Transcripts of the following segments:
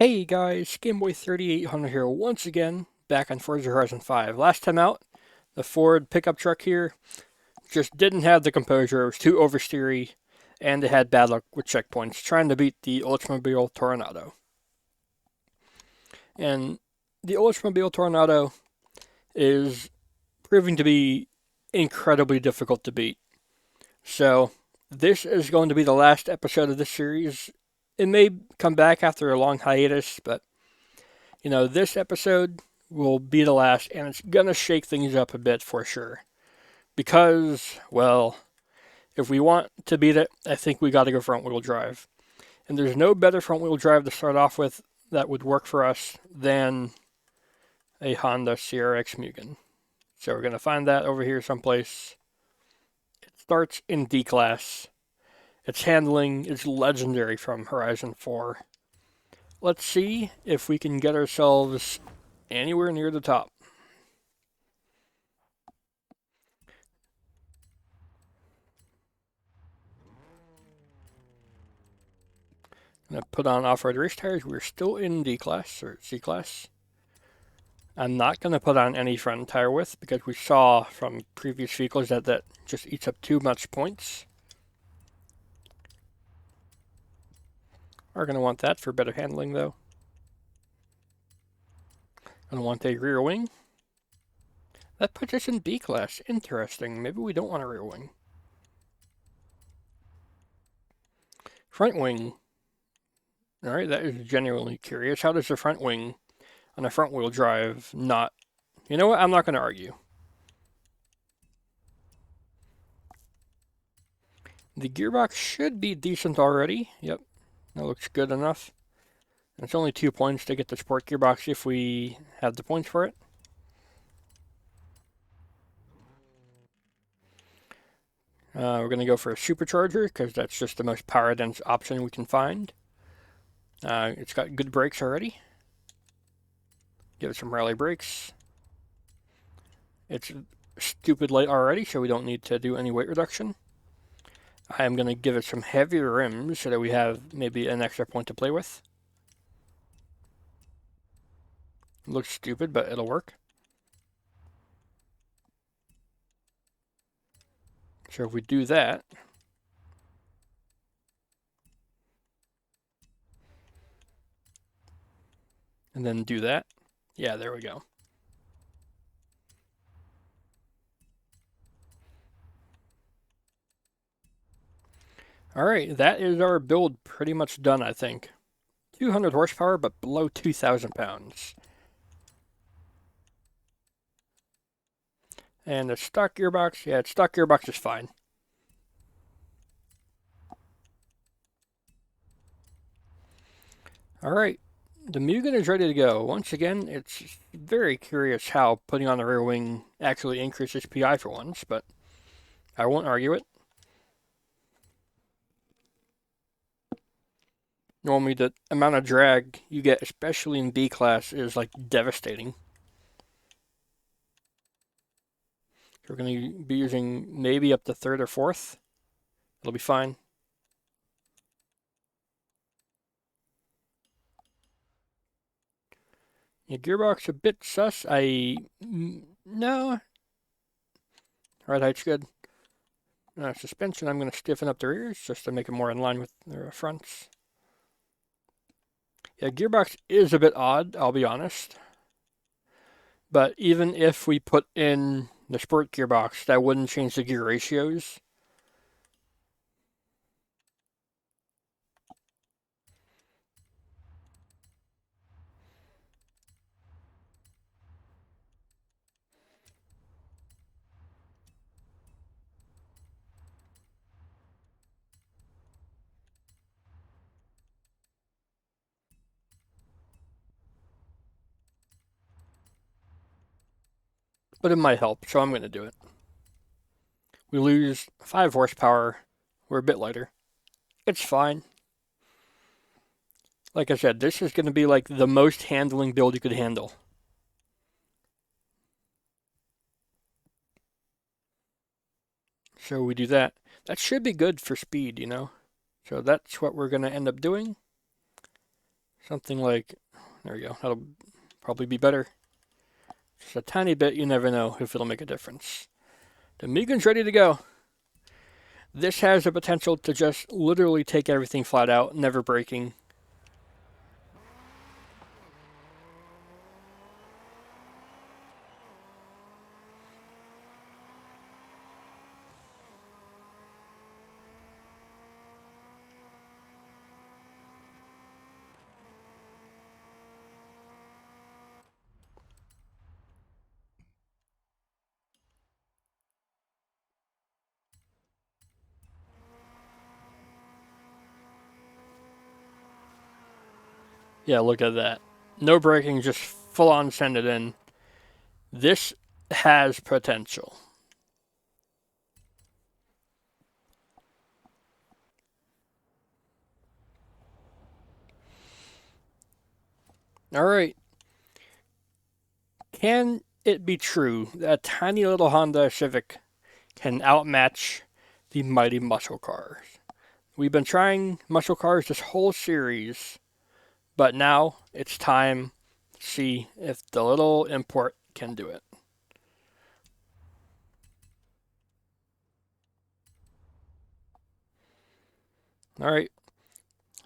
Hey guys, Gameboy3800 here once again, back on Forza Horizon 5. Last time out, the Ford pickup truck here just didn't have the composure, it was too oversteery, and it had bad luck with checkpoints, trying to beat the Oldsmobile Tornado. And the Oldsmobile Tornado is proving to be incredibly difficult to beat. So, this is going to be the last episode of this series. It may come back after a long hiatus, but this episode will be the last, and it's gonna shake things up a bit for sure. Because, well, if we want to beat it, I think we gotta go front wheel drive. And there's no better front wheel drive to start off with that would work for us than a Honda CRX Mugen. So we're gonna find that over here someplace. It starts in D class. Its handling is legendary from Horizon 4. Let's see if we can get ourselves anywhere near the top. I'm gonna put on off-road race tires. We're still in D class or C class. I'm not gonna put on any front tire width because we saw from previous vehicles that that just eats up too much points. We're gonna want that for better handling though. Gonna want a rear wing. That puts us in B class. Interesting. Maybe we don't want a rear wing. Front wing. Alright, that is genuinely curious. How does the front wing on a front wheel drive not... You know what? I'm not gonna argue. The gearbox should be decent already. Yep, that looks good enough. It's only 2 points to get the sport gearbox if we have the points for it. We're going to go for a supercharger because that's just the most power dense option we can find. It's got good brakes already. Give it some rally brakes. It's stupid light already, so we don't need to do any weight reduction. I am going to give it some heavier rims so that we have maybe an extra point to play with. It looks stupid, but it'll work. So if we do that, and then do that, yeah, there we go. Alright, that is our build pretty much done, I think. 200 horsepower, but below 2,000 pounds. And the stock gearbox, yeah, stock gearbox is fine. Alright, the Mugen is ready to go. Once again, it's very curious how putting on the rear wing actually increases PI for once, but I won't argue it. Normally the amount of drag you get, especially in B class, is like devastating. So we're going to be using maybe up to third or fourth. It'll be fine. Yeah, gearbox a bit sus. No. Ride height's good. Suspension, I'm going to stiffen up the rears just to make it more in line with the fronts. Yeah, gearbox is a bit odd, I'll be honest. But even if we put in the sport gearbox, that wouldn't change the gear ratios. But it might help, so I'm going to do it. We lose 5 horsepower. We're a bit lighter. It's fine. Like I said, this is going to be like the most handling build you could handle. So we do that. That should be good for speed, you know? So that's what we're going to end up doing. Something like, there we go, that'll probably be better. Just a tiny bit, you never know if it'll make a difference. The Mugen's ready to go. This has the potential to just literally take everything flat out, never breaking. Yeah, look at that. No braking, just full on send it in. This has potential. Alright. Can it be true that a tiny little Honda Civic can outmatch the mighty muscle cars? We've been trying muscle cars this whole series, but now it's time to see if the little import can do it. Alright,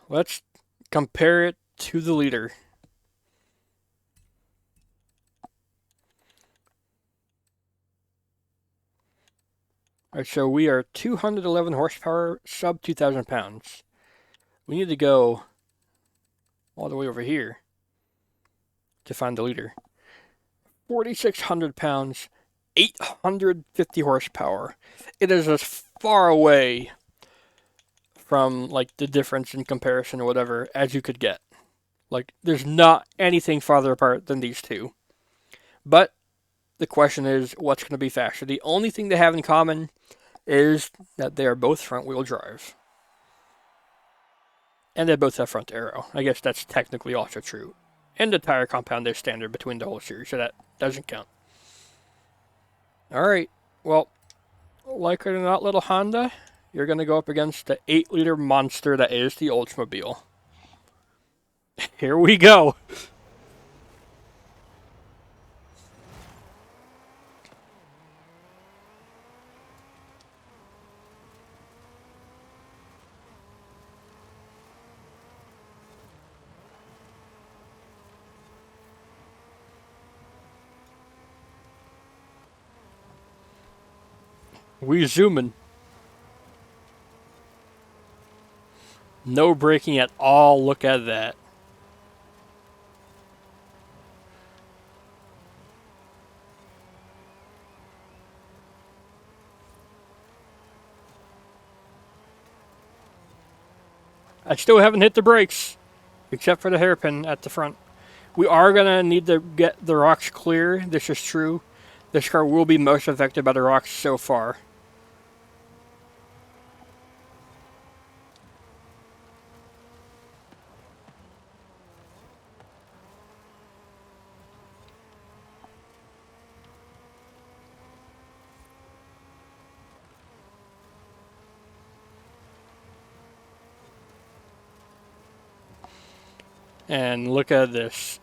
let's compare it to the leader. Alright, so we are 211 horsepower, sub 2,000 pounds. We need to go all the way over here to find the leader. 4,600 pounds, 850 horsepower. It is as far away from like the difference in comparison or whatever as you could get. Like there's not anything farther apart than these two. But the question is, what's going to be faster? The only thing they have in common is that they are both front-wheel drive. And they both have front aero. I guess that's technically also true. And the tire compound is standard between the whole series, so that doesn't count. Alright, well, like it or not, little Honda, you're going to go up against the 8-liter monster that is the Oldsmobile. Here we go. We zooming. No braking at all. Look at that. I still haven't hit the brakes, except for the hairpin at the front. We are going to need to get the rocks clear. This is true. This car will be most affected by the rocks so far. And look at this.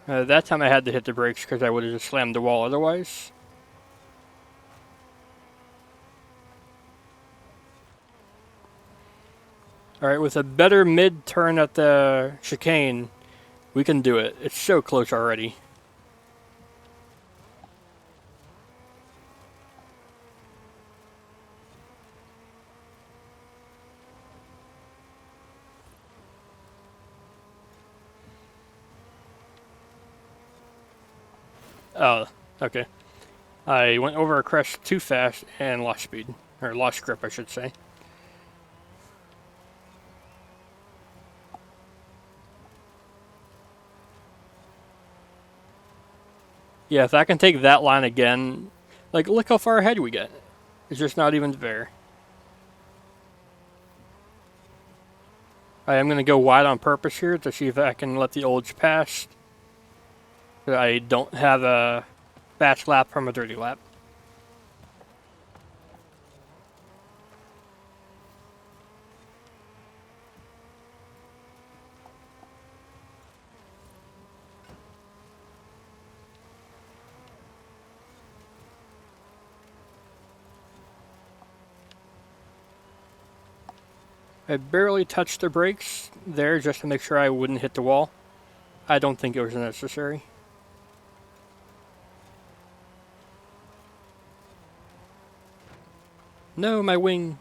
That time I had to hit the brakes because I would have just slammed the wall otherwise. Alright, with a better mid-turn at the chicane, we can do it. It's so close already. Oh, okay. I went over a crest too fast and lost speed. Or lost grip, I should say. Yeah, if I can take that line again, like, look how far ahead we get. It's just not even fair. I am going to go wide on purpose here to see if I can let the Olds pass. I don't have a fast lap from a dirty lap. I barely touched the brakes there just to make sure I wouldn't hit the wall. I don't think it was necessary. No, my wing.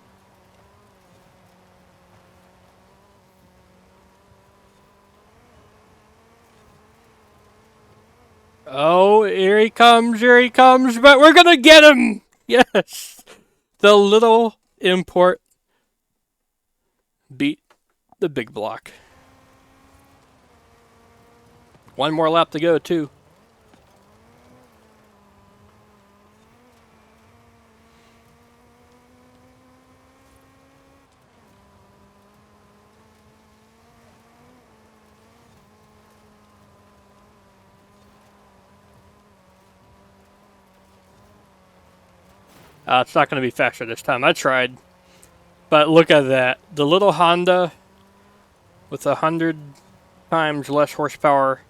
Oh, here he comes, but we're gonna get him! Yes! The little import beat the big block. One more lap to go, too. It's not going to be faster this time. I tried. But look at that. The little Honda with 100 times less horsepower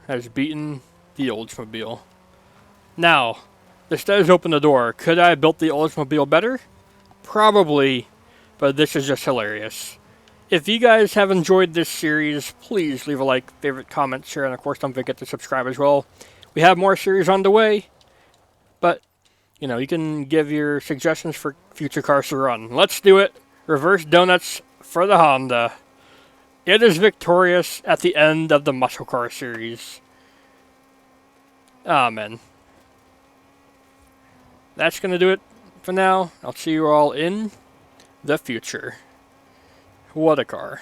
has beaten the Oldsmobile. Now, this does open the door. Could I have built the Oldsmobile better? Probably, but this is just hilarious. If you guys have enjoyed this series, please leave a like, favorite, comment, share, and of course don't forget to subscribe as well. We have more series on the way, but you know, you can give your suggestions for future cars to run. Let's do it. Reverse donuts for the Honda. It is victorious at the end of the muscle car series. Amen. That's going to do it for now. I'll see you all in the future. What a car.